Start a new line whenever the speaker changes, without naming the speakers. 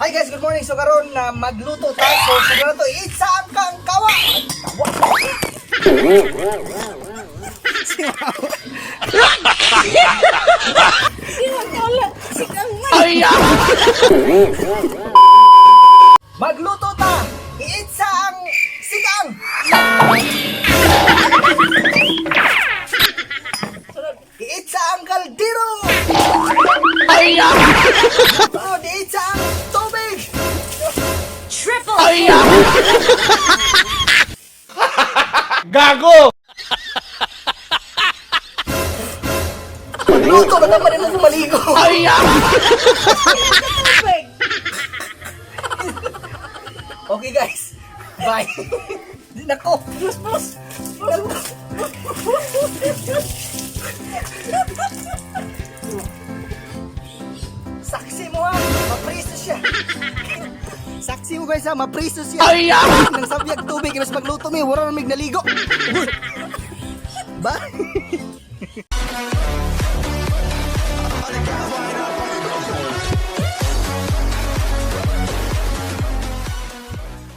Hi guys, good morning. So karon na magluto ta. So siguro to isa ang kang kawa. Magluto ta. Iitsa ang sigang. Iitsa ang kaldero. Oh, iitsa ang tubig.
Triple
Gago!
Magluto ba naman rin mo maligo? Okay guys, bye. Nako, plus. Saksi mo ha, mapriso siya. Saksi mo guys ha, mapriso siya. Nang sabyag tubig, mas magluto mo, wala namig naligo. Bye.